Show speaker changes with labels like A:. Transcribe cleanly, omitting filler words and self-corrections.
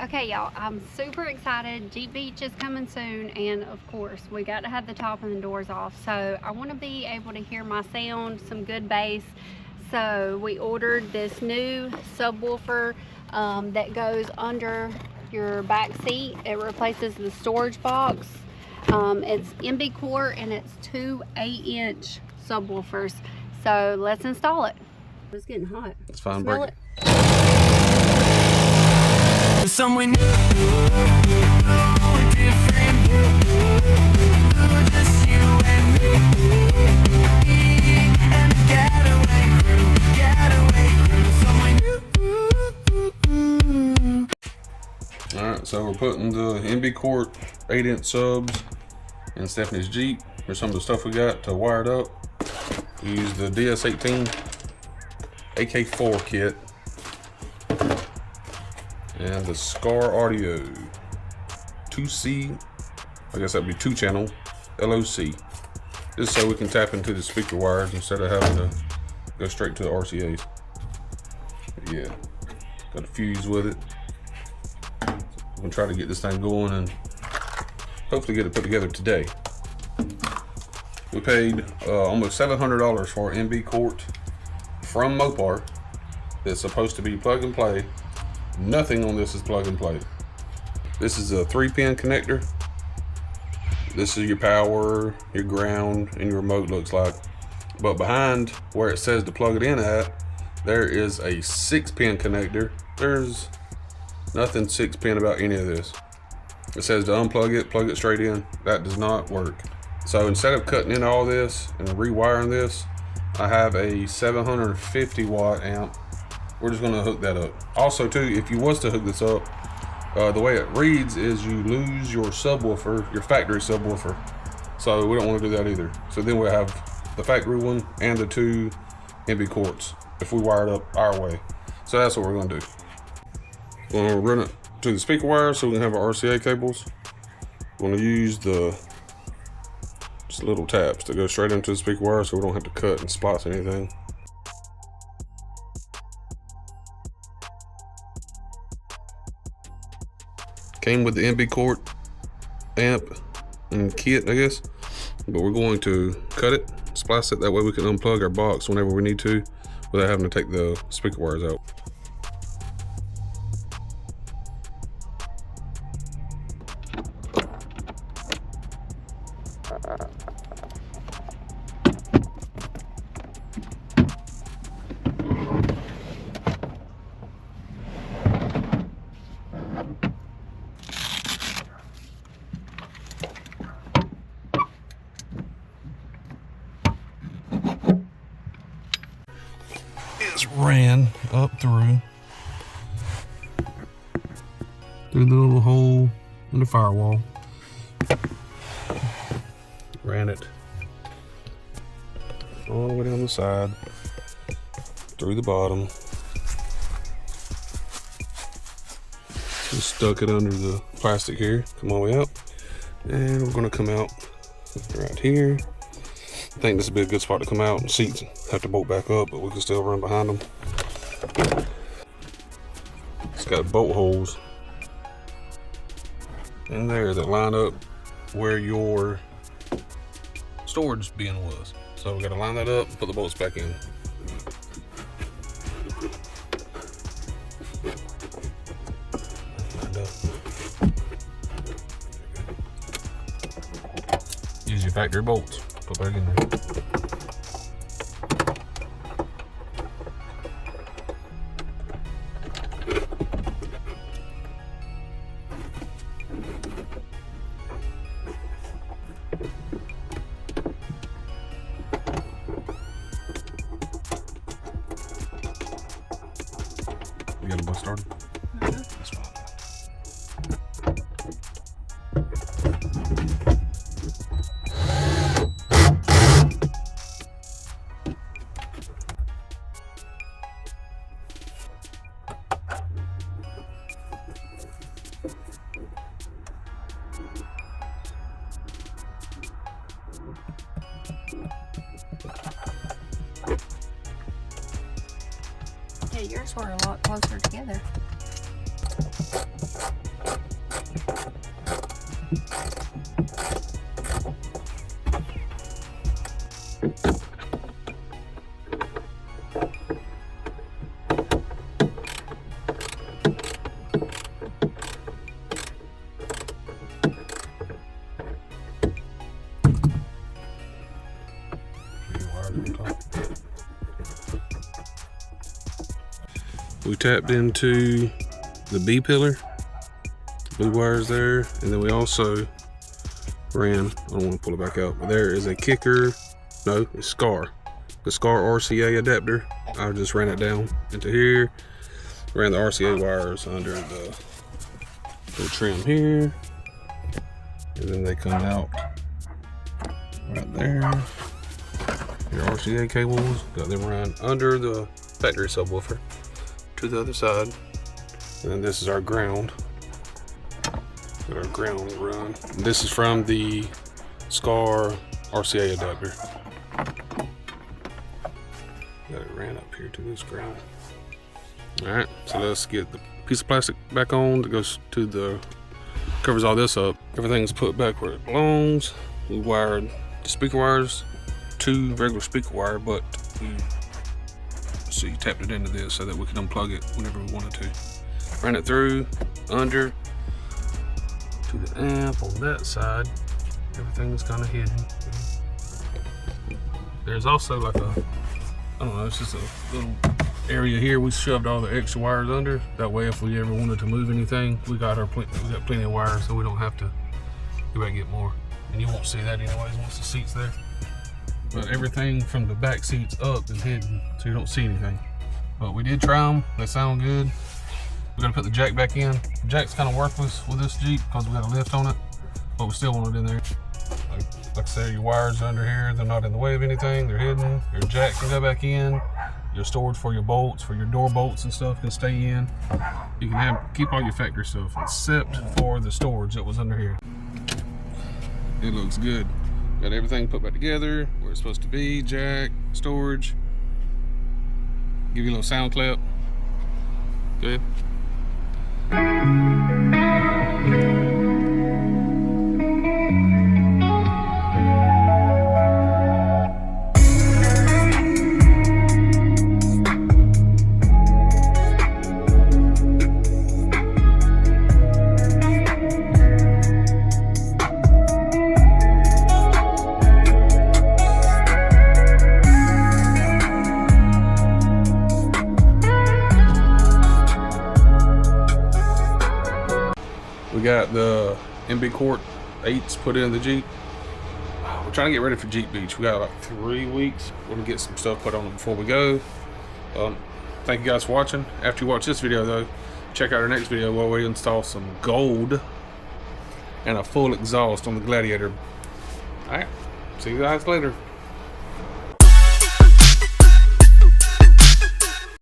A: Okay, y'all, I'm super excited. Jeep Beach is coming soon, and of course, we got to have the top and the doors off. So I want to be able to hear my sound, some good bass. So we ordered this new subwoofer that goes under your back seat. It replaces the storage box. It's MBquart, and it's 2 8-inch subwoofers. So let's install it. It's getting hot.
B: It's fine.
A: Smell
B: break
A: it.
C: Someone different, just you and me, and a getaway crew, someone new.
B: Alright, so we're putting the MBquart 8-inch subs in Stephanie's Jeep. Here's some of the stuff we got to wire it up. We use the DS18 AK4 kit and the Scar Audio 2C, I guess that'd be 2-channel LOC. Just so we can tap into the speaker wires instead of having to go straight to the RCAs. But yeah, got a fuse with it. I'm gonna try to get this thing going and hopefully get it put together today. We paid almost $700 for an MBquart from MBquart that's supposed to be plug and play. Nothing on this is plug and play. This is a 3-pin connector. This is your power, your ground, and your remote looks like. But behind where it says to plug it in at, there is a 6-pin connector. There's nothing 6-pin about any of this. It says to unplug it, plug it straight in. That does not work. So instead of cutting in all this and rewiring this, I have a 750 watt amp. We're just gonna hook that up. Also too, if you was to hook this up, the way it reads is you lose your subwoofer, your factory subwoofer. So we don't wanna do that either. So then we'll have the factory one and the 2 MBquarts if we wire it up our way. So that's what we're gonna do. We're gonna run it to the speaker wire so we can have our RCA cables. We're gonna use the just little taps to go straight into the speaker wire so we don't have to cut and splice anything. Came with the MBquart amp and kit, I guess, but we're going to cut it, splice it, that way we can unplug our box whenever we need to without having to take the speaker wires out. Ran up through the little hole in the firewall. Ran it all the way down the side, through the bottom. Just stuck it under the plastic here, come all the way out. And we're gonna come out right here. I think this would be a good spot to come out. Seats have to bolt back up, but we can still run behind them. It's got bolt holes in there that line up where your storage bin was. So we got to line that up and put the bolts back in. Use your factory bolts. Put back in there. You got a bus started? That's fine.
A: Yeah, yours were a lot closer together.
B: tapped into the B pillar, blue wires there, and then we also ran, I don't want to pull it back out, but there is a kicker, no, it's SCAR. The SCAR RCA adapter. I just ran it down into here, ran the RCA wires under the trim here, and then they come out right there. Your RCA cables, got them run under the factory subwoofer to the other side. And then this is our ground. Got our ground run. And this is from the SCAR RCA adapter. Got it ran up here to this ground. Alright, so let's get the piece of plastic back on that goes to the, covers all this up. Everything's put back where it belongs. We wired the speaker wires, 2 regular speaker wire, but we tapped it into this so that we could unplug it whenever we wanted to. Ran it through, under, to the amp on that side. Everything's kind of hidden. There's also like a, I don't know, it's just a little area here we shoved all the extra wires under. That way if we ever wanted to move anything, we got plenty of wires so we don't have to go back and get more. And you won't see that anyways once the seat's there. But everything from the back seats up is hidden, so you don't see anything. But we did try them, they sound good. We gotta put the jack back in. The jack's kind of worthless with this Jeep because we got a lift on it, but we still want it in there. Like I say, your wires are under here, they're not in the way of anything, they're hidden. Your jack can go back in. Your storage for your bolts, for your door bolts and stuff can stay in. You can keep all your factory stuff except for the storage that was under here. It looks good. Got everything put back together where it's supposed to be, jack, storage. Give you a little sound clip. Good. We got the MBquart 8s put in the Jeep. We're trying to get ready for Jeep Beach. We got like 3 weeks. We're gonna get some stuff put on them before we go. Thank you guys for watching. After you watch this video though, check out our next video where we install some gold and a full exhaust on the Gladiator. Alright, see you guys later.